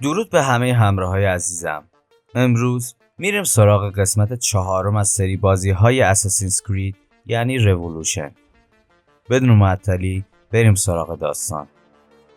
درود به همه همراهای عزیزم. امروز میریم سراغ قسمت 4 از سری بازی های اساسینز کرید یعنی رولوشن. بدون معطلی بریم سراغ داستان.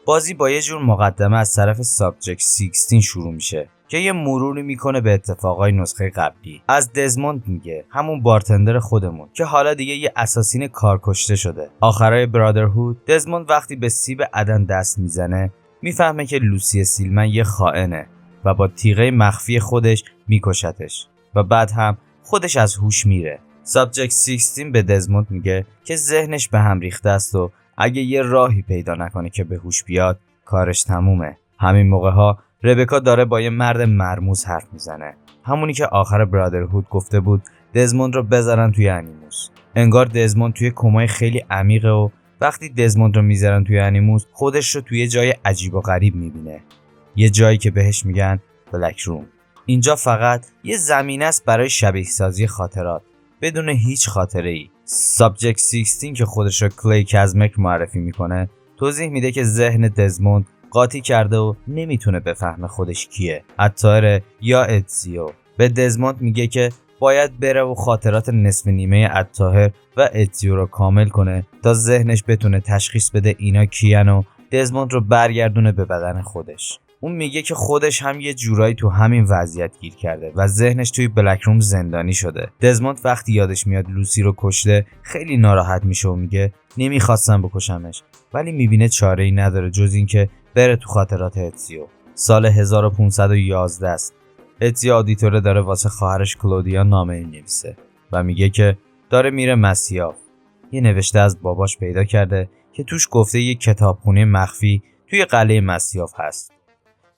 بازی با یه جور مقدمه از طرف سابجکت 16 شروع میشه که یه مروری میکنه به اتفاقای نسخه قبلی. از دزموند میگه، همون بارتندر خودمون که حالا دیگه یه اساسین کارکشته شده. آخرای برادرهود دزموند وقتی به سیب عدن دست میزنه میفهمه که لوسی سیلمن یه خائنه و با تیغه مخفی خودش میکشتش و بعد هم خودش از هوش میره. سابجکت 16 به دزموند میگه که ذهنش به هم ریخته است و اگه یه راهی پیدا نکنه که به هوش بیاد کارش تمومه. همین موقع ها ربکا داره با یه مرد مرموز حرف میزنه، همونی که آخر برادرهود گفته بود دزموند رو بذارن توی انیموس. انگار دزموند توی کمای خیلی عمیقه و وقتی دزموند رو میذارن توی انیموس خودش رو توی جای عجیب و غریب میبینه، یه جایی که بهش میگن بلک روم. اینجا فقط یه زمینه است برای شبیه سازی خاطرات بدون هیچ خاطره ای. سابجکت 16 که خودش رو کلی کازمک معرفی میکنه توضیح میده که ذهن دزموند قاطی کرده و نمیتونه بفهمه خودش کیه، عطار یا اتزیو. به دزموند میگه که باید بره و خاطرات نصف نیمه عطار و اتزیو رو کامل کنه تا ذهنش بتونه تشخیص بده اینا کیان و دزموند رو برگردونه به بدن خودش. اون میگه که خودش هم یه جورایی تو همین وضعیت گیر کرده و ذهنش توی بلک روم زندانی شده. دزموند وقتی یادش میاد لوسی رو کشته خیلی ناراحت میشه و میگه نمیخواستم بکشمش، ولی میبینه چاره‌ای نداره جز این که بره تو خاطرات اتزیو. سال 1511 است. اتزیو آدیتوره داره واسه خواهرش کلودیا نامه می‌نویسه و میگه که داره میره مسیاف. یه نوشته از باباش پیدا کرده که توش گفته یه کتابخونه مخفی توی قلعه مسیاف هست.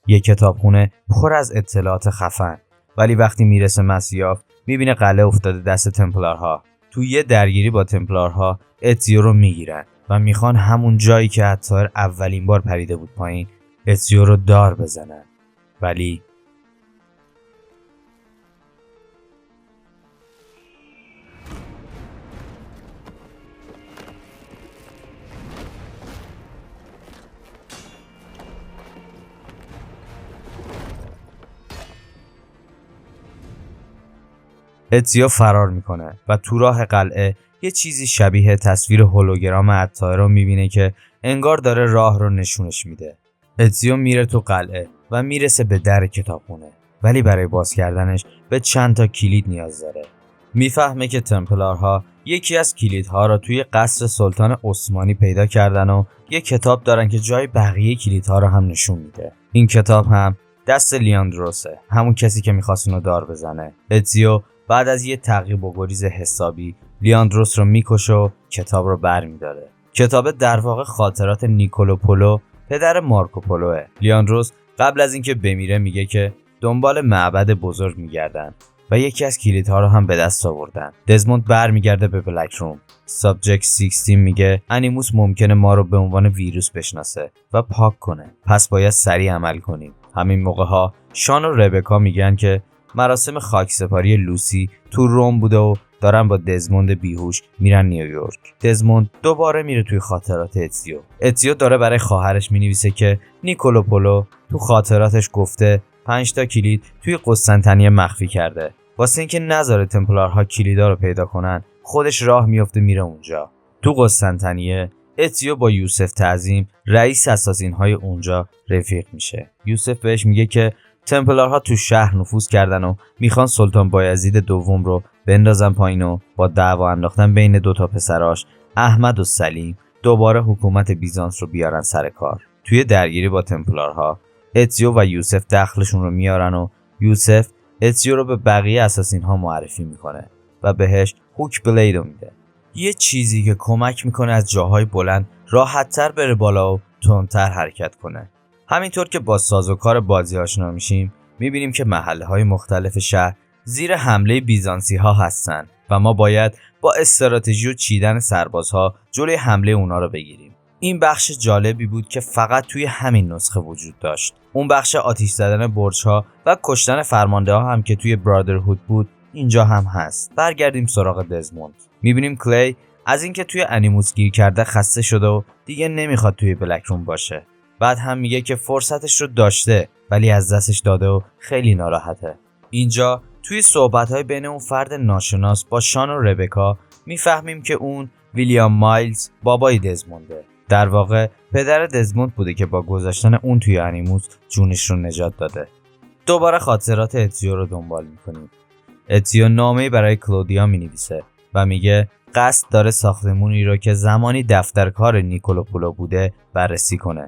یه کتابخونه پر از اطلاعات خفن، ولی وقتی میرسه مسیاف میبینه قلعه افتاده دست تمپلارها. توی یه درگیری با تمپلارها اتزیو رو میگیرن و میخوان همون جایی که عطار اولین بار پریده بود پایین اتزیو رو دار بزنن، ولی اتزیو فرار میکنه و تو راه قلعه یه چیزی شبیه تصویر هولوگرام عطار رو میبینه که انگار داره راه رو نشونش میده. اتزیو میره تو قلعه و میرسه به در کتابخونه، ولی برای باز کردنش به چند تا کلید نیاز داره. میفهمه که تمپلارها یکی از کلیدها رو توی قصر سلطان عثمانی پیدا کردن و یه کتاب دارن که جای بقیه کلیدها رو هم نشون میده. این کتاب هم دست لیاندروسه، همون کسی که میخواست اونو دار بزنه. اتزیو بعد از یه تعقیب و گریز حسابی لیاندروس رو میکشه و کتاب رو برمیداره. کتاب در واقع خاطرات نیکولو پولو، پدر مارکو پولوه. لیاندروس قبل از اینکه بمیره میگه که دنبال معبد بزرگ میگردن و یکی از کلیدها رو هم به دست آوردن. دزموند برمیگرده به بلک روم. سابجکت 16 میگه انیموس ممکنه ما رو به عنوان ویروس بشناسه و پاک کنه، پس باید سریع عمل کنیم. همین موقع ها شان و ربکا میگن که مراسم خاکسپاری لوسی تو روم بوده و دارن با دزموند بیهوش میرن نیویورک. دزموند دوباره میره توی خاطرات اتزیو. اتزیو داره برای خواهرش مینویسه که نیکولو پولو تو خاطراتش گفته 5 تا کلید توی قسطنطنیه مخفی کرده. واسه اینکه نذاره تمپلارها کلیدا رو پیدا کنن خودش راه میفته میره اونجا. تو قسطنطنیه اتزیو با یوسف تعظیم رئیس اساسین‌های اونجا رفیق میشه. یوسف بهش میگه که تمپلارها تو شهر نفوذ کردن و میخوان سلطان بایزید دوم رو بندازن پایین و با دعوا انداختن بین 2 تا پسراش احمد و سلیم دوباره حکومت بیزانس رو بیارن سر کار. توی درگیری با تمپلارها اتزیو و یوسف دخلشون رو میارن و یوسف اتزیو رو به بقیه اساسین‌ها معرفی میکنه و بهش هوک بلید رو میده، یه چیزی که کمک میکنه از جاهای بلند راحت‌تر بره بالا و تندتر حرکت کنه. همینطور که با سازوکار بازی آشنا میشیم میبینیم که محله‌های مختلف شهر زیر حمله بیزانسی ها هستن و ما باید با استراتژی و چیدن سربازها جلوی حمله اونا رو بگیریم. این بخش جالبی بود که فقط توی همین نسخه وجود داشت. اون بخش آتش زدن برج‌ها و کشتن فرمانده‌ها هم که توی برادرهود بود اینجا هم هست. برگردیم سراغ دزموند. میبینیم کلی از اینکه توی انیموس گیر کرده خسته شده و دیگه نمیخواد توی بلک روم باشه. بعد هم میگه که فرصتش رو داشته ولی از دستش داده و خیلی ناراحته. اینجا توی صحبت‌های بین اون فرد ناشناس با شان و ربکا میفهمیم که اون ویلیام مایلز بابای دزمونده. در واقع پدر دزموند بوده که با گذاشتن اون توی انیموس جونش رو نجات داده. دوباره خاطرات اتزیو رو دنبال میکنیم. اتزیو نامه‌ای برای کلودیا مینویسه و میگه قصد داره ساختمونی رو که زمانی دفتر کار نیکولوپولو بوده بررسی کنه.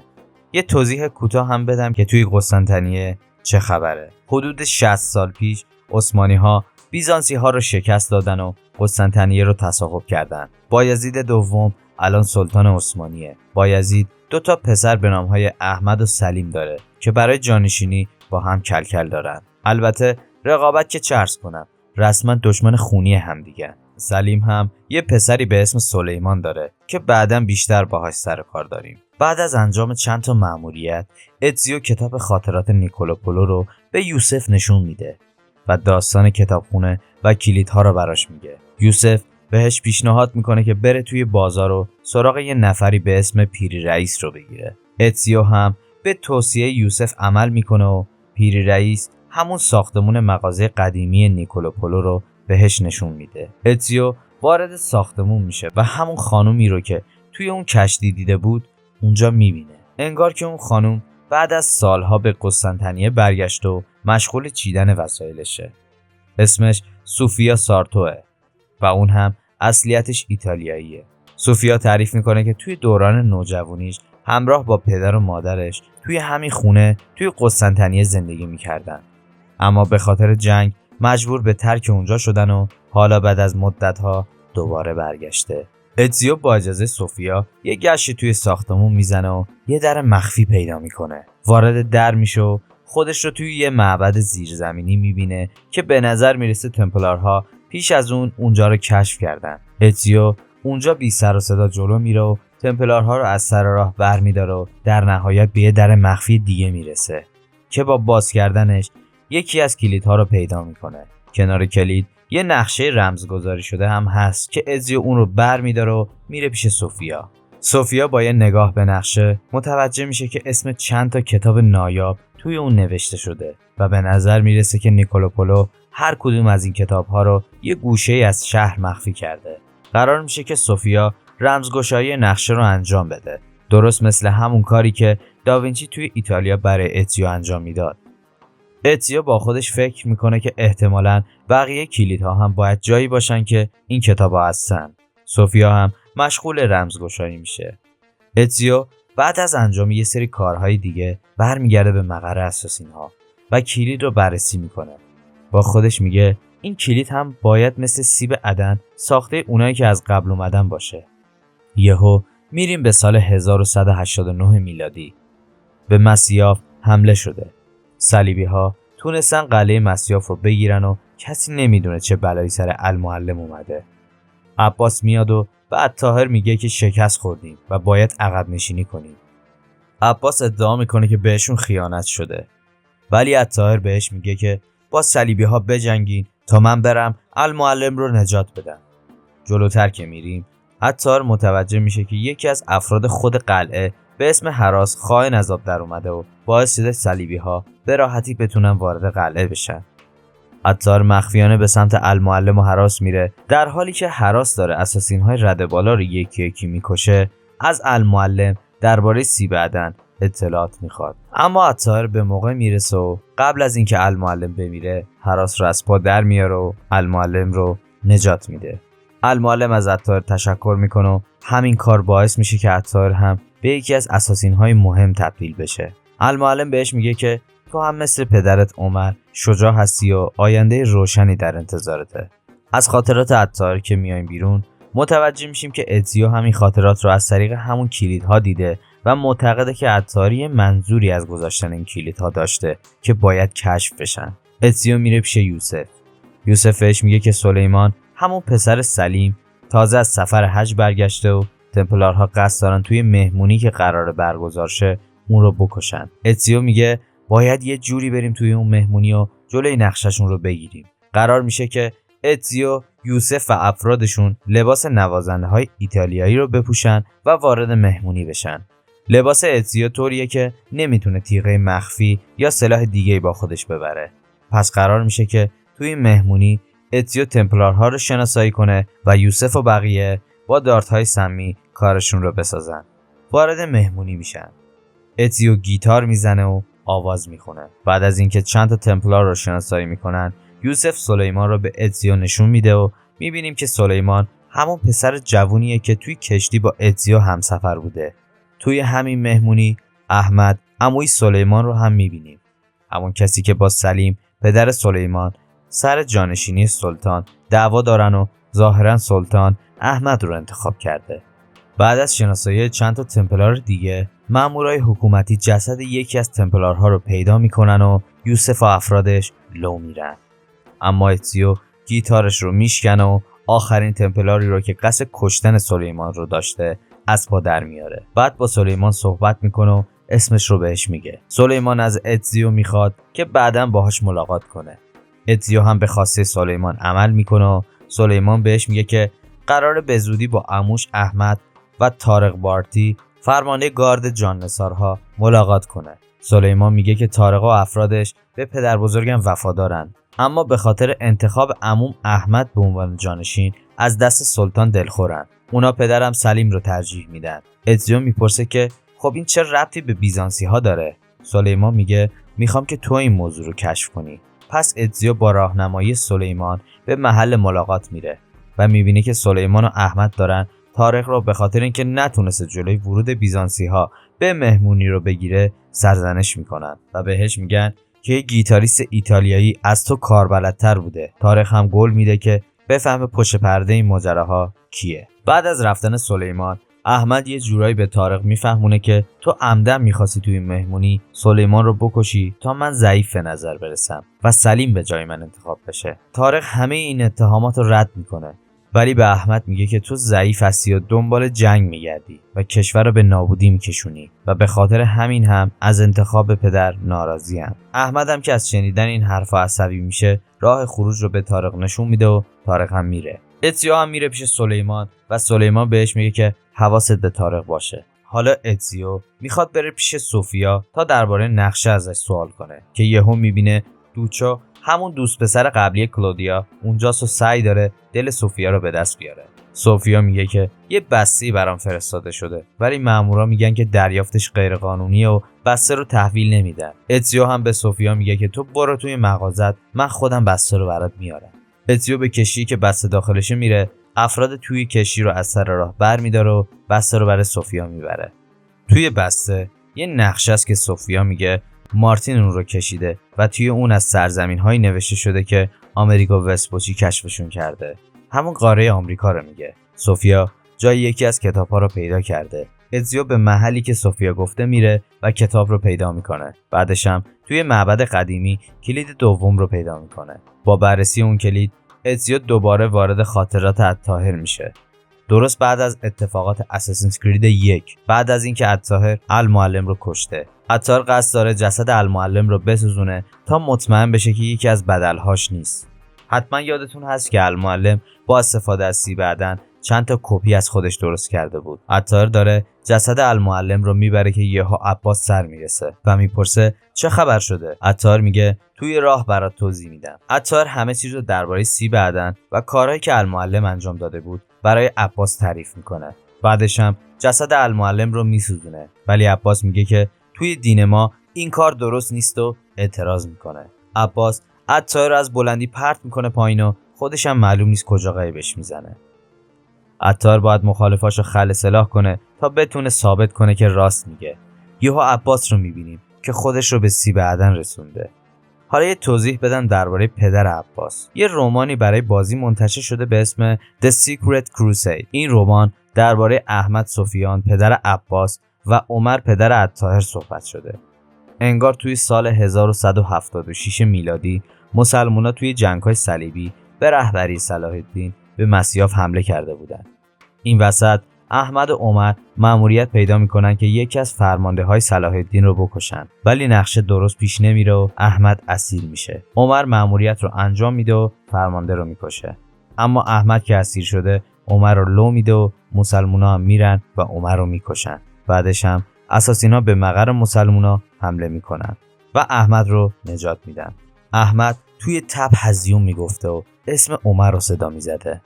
یه توضیح کوتاه هم بدم که توی قسطنطنیه چه خبره. حدود 60 سال پیش عثمانی‌ها بیزانسی‌ها رو شکست دادن و قسطنطنیه رو تصاحب کردن. بایزید دوم الان سلطان عثمانیه. بایزید 2 تا پسر به نام‌های احمد و سلیم داره که برای جانشینی با هم کلکل دارن. البته رقابت که چه عرض کنم، رسما دشمن خونی هم دیگه. سلیم هم یه پسری به اسم سلیمان داره که بعداً بیشتر باهاش سر کار داریم. بعد از انجام چند تا مأموریت، اتزیو کتاب خاطرات نیکولوپولو رو به یوسف نشون میده و داستان کتابخونه و کلیدها رو براش میگه. یوسف بهش پیشنهاد میکنه که بره توی بازار و سراغ یه نفری به اسم پیری رئیس رو بگیره. اتزیو هم به توصیه یوسف عمل میکنه و پیری رئیس همون ساختمون مغازه قدیمی نیکولوپولو رو بهش نشون میده. اتزیو وارد ساختمون میشه و همون خانومی رو که توی اون کشتی دیده بود اونجا میبینه. انگار که اون خانوم بعد از سالها به قسطنطنیه برگشت و مشغول چیدن وسایلشه. اسمش سوفیا سارتوه و اون هم اصلیتش ایتالیاییه. سوفیا تعریف میکنه که توی دوران نوجوانیش همراه با پدر و مادرش توی همین خونه توی قسطنطنیه زندگی میکردن، اما به خاطر جنگ مجبور به ترک اونجا شدن و حالا بعد از مدت‌ها دوباره برگشته. اتزیو با اجازه سوفیا یه گشتی توی ساختمون میزنه و یه در مخفی پیدا میکنه. وارد در میشه و خودش رو توی یه معبد زیرزمینی میبینه که به نظر میرسه تمپلارها پیش از اون اونجا رو کشف کردن. اتزیو اونجا بی سر و صدا جلو میره و تمپلارها رو از سر راه برمی‌داره و در نهایت به یه در مخفی دیگه میرسه که با باز کردنش یکی از کلیدها رو پیدا میکنه. کنار کلید یه نقشه رمزگذاری شده هم هست که اتزیو اون رو برمی‌داره و میره پیش سوفیا. سوفیا با یه نگاه به نقشه متوجه میشه که اسم چند تا کتاب نایاب توی اون نوشته شده و به نظر میرسه که نیکولوپولو هر کدوم از این کتاب‌ها رو یه گوشه‌ای از شهر مخفی کرده. قرار میشه که سوفیا رمزگشایی نقشه رو انجام بده، درست مثل همون کاری که داوینچی توی ایتالیا برای اتزیو انجام میداد. اتزیو با خودش فکر میکنه که احتمالاً بقیه کلیدها هم باید جایی باشن که این کتابا هستن. سوفیا هم مشغول رمزگشایی میشه. اتزیو بعد از انجام یه سری کارهای دیگه برمیگرده به مقر اساسین‌ها و کلید رو بررسی میکنه. با خودش میگه این کلید هم باید مثل سیب عدن ساخته اونایی که از قبل اومدن باشه. یهو میریم به سال 1189 میلادی. به مسیاف حمله شده. صلیبی‌ها تونستن قلعه مسیاف رو بگیرن و کسی نمیدونه چه بلایی سر المعلم اومده. عباس میاد و به الطاهر میگه که شکست خوردیم و باید عقب نشینی کنیم. عباس ادعا میکنه که بهشون خیانت شده، ولی الطاهر بهش میگه که با صلیبی‌ها بجنگین تا من برم المعلم رو نجات بدم. جلوتر که میریم الطاهر متوجه میشه که یکی از افراد خود قلعه به اسم هراس خائن از آب در اومده و باعث شده صلیبی‌ها به راحتی بتونن وارد قلعه بشن. الطاهر مخفیانه به سمت المعلم و هراس میره، در حالی که هراس داره اساسین‌های رده بالا رو یکی یکی میکشه. از المعلم درباره سیب عدن اطلاعات میخواد، اما الطاهر به موقع میرسه و قبل از اینکه المعلم بمیره هراس رو از پا در میاره و المعلم رو نجات میده. المعلم از الطاهر تشکر میکنه و همین کار باعث میشه که الطاهر هم به یکی از اساسین‌های مهم تبدیل بشه. المعلم بهش میگه که تو هم مثل پدرت عمر شجاع هستی و آینده روشنی در انتظارته. از خاطرات الطاهر که میایم بیرون متوجه میشیم که اتزیو همین خاطرات رو از طریق همون کلیدها دیده و معتقده که الطاهر منظوری از گذاشتن این کلیدها داشته که باید کشف بشن. اتزیو میره پیش یوسف. یوسف بهش میگه که سلیمان همون پسر سلیم تازه از سفر حج برگشته و تمپلارها قصد دارن توی مهمونی که قراره برگزار شه اون رو بکشن. اتزیو میگه باید یه جوری بریم توی اون مهمونی و جلوی نقششون رو بگیریم. قرار میشه که اتزیو، یوسف و افرادشون لباس نوازنده های ایتالیایی رو بپوشن و وارد مهمونی بشن. لباس اتزیو طوریه که نمیتونه تیغه مخفی یا سلاح دیگه‌ای با خودش ببره. پس قرار میشه که توی این مهمونی اتزیو تمپلارها رو شناسایی کنه و یوسف و بقیه با دارت‌های سمی کارشون رو بسازن. وارد مهمونی میشن. اتزیو گیتار میزنه و آواز میخونه. بعد از اینکه چند تا تمپلار رو شناسایی میکنن، یوسف سلیمان رو به اتزیو نشون میده و میبینیم که سلیمان همون پسر جوونیه که توی کشتی با اتزیو همسفر بوده. توی همین مهمونی احمد عموی سلیمان رو هم میبینیم. همون کسی که با سلیم پدر سلیمان سر جانشینی سلطان دعوا دارن و ظاهرا سلطان احمد رو انتخاب کرده. بعد از شناسایی چند تا تمپلار دیگه، مامورای حکومتی جسد یکی از تمپلارها رو پیدا میکنن و یوسف و افرادش لو میرن. اما اتزیو گیتارش رو میشکنه و آخرین تمپلاری رو که قصد کشتن سلیمان رو داشته از پا در میاره. بعد با سلیمان صحبت میکنه و اسمش رو بهش میگه. سلیمان از اتزیو میخواد که بعداً باهاش ملاقات کنه. اتزیو هم به خواسته سلیمان عمل میکنه و سلیمان بهش میگه که قراره به زودی با عموش احمد و طارق بارتی فرمانده گارد جاننثارها ملاقات کنه. سلیمان میگه که طارق و افرادش به پدر بزرگم وفادارن، اما به خاطر انتخاب عموم احمد به عنوان جانشین از دست سلطان دلخورن. اونا پدرم سلیم رو ترجیح میدن. اتزیو میپرسه که خب این چه ربطی به بیزانسی ها داره؟ سلیمان میگه میخوام که تو این موضوع رو کشف کنی. پس اتزیو با راهنمایی سلیمان به محل ملاقات میره و میبینه که سلیمان و احمد دارن طارق رو به خاطر اینکه نتونسته جلوی ورود بیزانسی ها به مهمونی رو بگیره سرزنش میکنن و بهش میگن که یه گیتاریست ایتالیایی از تو کاربلدتر بوده. طارق هم قول میده که بفهمه پشت پرده این ماجراها کیه. بعد از رفتن سلیمان، احمد یه جورایی به طارق میفهمونه که تو عمدن میخواستی توی مهمونی سلیمان رو بکشی تا من ضعیف به نظر برسم و سلیم به جای من انتخاب بشه. طارق همه این اتهامات رو رد میکنه، ولی به احمد میگه که تو ضعیف هستی و دنبال جنگ میگردی و کشور رو به نابودی میکشونی و به خاطر همین هم از انتخاب پدر ناراضیم. احمد هم که از شنیدن این حرفا عصبی میشه، راه خروج رو به طارق نشون میده و طارق هم میره. اتزیو هم میره پیش سلیمان و سلیمان بهش میگه که حواست به طارق باشه. حالا اتزیو میخواد بره پیش سوفیا تا درباره نقشه ازش سوال کنه که یهو میبینه دوچو، همون دوست پسر قبلی کلودیا، اونجاست و سعی داره دل سوفیا رو به دست بیاره. سوفیا میگه که یه بسته برام فرستاده شده، ولی مامورا میگن که دریافتش غیر قانونیه و بسته رو تحویل نمیدن. اتزیو هم به سوفیا میگه که تو برو توی مغازت، من خودم بسته رو برات میارم. اتزیو به کشتی که بسته داخلشه میره، افراد توی کشتی رو از سر راه برمی‌داره و بسته رو برای سوفیا میبره. توی بسته یه نقشه است که سوفیا میگه مارتین اون رو کشیده و توی اون از سرزمین‌هایی نوشته شده که آمریکا وسپوچی کشفشون کرده. همون قاره آمریکا رو میگه. سوفیا جای یکی از کتاب‌ها رو پیدا کرده. اتزیو به محلی که سوفیا گفته میره و کتاب رو پیدا میکنه. بعدش هم توی معبد قدیمی کلید دوم رو پیدا میکنه. با بررسی اون کلید، اتزیو دوباره وارد خاطرات الطاهر میشه. درست بعد از اتفاقات اساسینز کرید 1، بعد از اینکه الطاهر المعلم رو کشته. عطار قصد داره جسد المعلم رو بسوزونه تا مطمئن بشه که یکی از بدلهاش نیست. حتما یادتون هست که المعلم با استفاده از سیب عدن چند تا کپی از خودش درست کرده بود. عطار داره جسد المعلم رو میبره که یهو عباس سر میرسه و میپرسه چه خبر شده؟ عطار میگه توی راه برات توضیح میدم. عطار همه چیز رو درباره سیب عدن و کارهایی که المعلم انجام داده بود برای عباس تعریف میکنه. بعدش هم جسد المعلم رو میسوزونه، ولی عباس میگه که توی دین ما این کار درست نیست و اعتراض میکنه. عباس عطار رو از بلندی پرت میکنه پایین و خودش هم معلوم نیست کجا غیبش میزنه. عطار باید مخالفاشو خل سلاح کنه تا بتونه ثابت کنه که راست میگه. یهو عباس رو میبینیم که خودش رو به سیب عدن رسونده. حالا یه توضیح بدم درباره پدر عباس. یه رمانی برای بازی منتشر شده به اسم The Secret Crusade. این رمان درباره احمد سفیان پدر عباس و عمر پدر الطاهر صحبت شده. انگار توی سال 1176 میلادی مسلمونا توی جنگ‌های صلیبی به رهبری صلاح الدین به مسیاف حمله کرده بودند. این وسط احمد و عمر مأموریت پیدا میکنن که یکی از فرمانده‌های صلاح الدین رو بکشن، ولی نقشه درست پیش نمیره و احمد اسیر میشه. عمر مأموریت رو انجام میده و فرمانده رو میکشه. اما احمد که اسیر شده عمر رو لو میده و مسلمونا هم میرن و عمر رو میکشن. بعدش هم اساسینا به مقر مسلمونا حمله میکنن و احمد رو نجات میدن. احمد توی تب هزیون میگفته و اسم عمر رو صدا میزده.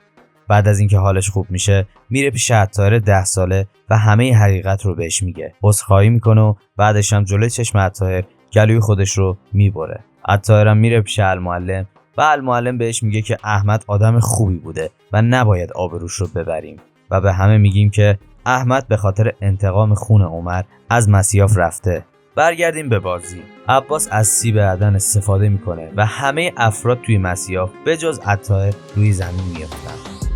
بعد از اینکه حالش خوب میشه میره پیش عطار 10 ساله و همه حقیقت رو بهش میگه. عذرخواهی میکنه و بعدش هم جلوی چشم عطار گلوی خودش رو میبره. عطار هم میره پیش المعلم و المعلم بهش میگه که احمد آدم خوبی بوده و نباید آبروش رو ببریم و به همه میگیم که احمد به خاطر انتقام خون عمر از مسیاف رفته. برگردیم به بازی. عباس از سیب عدن استفاده میکنه و همه افراد توی مسیاف به جز عطار روی زمین میافتن.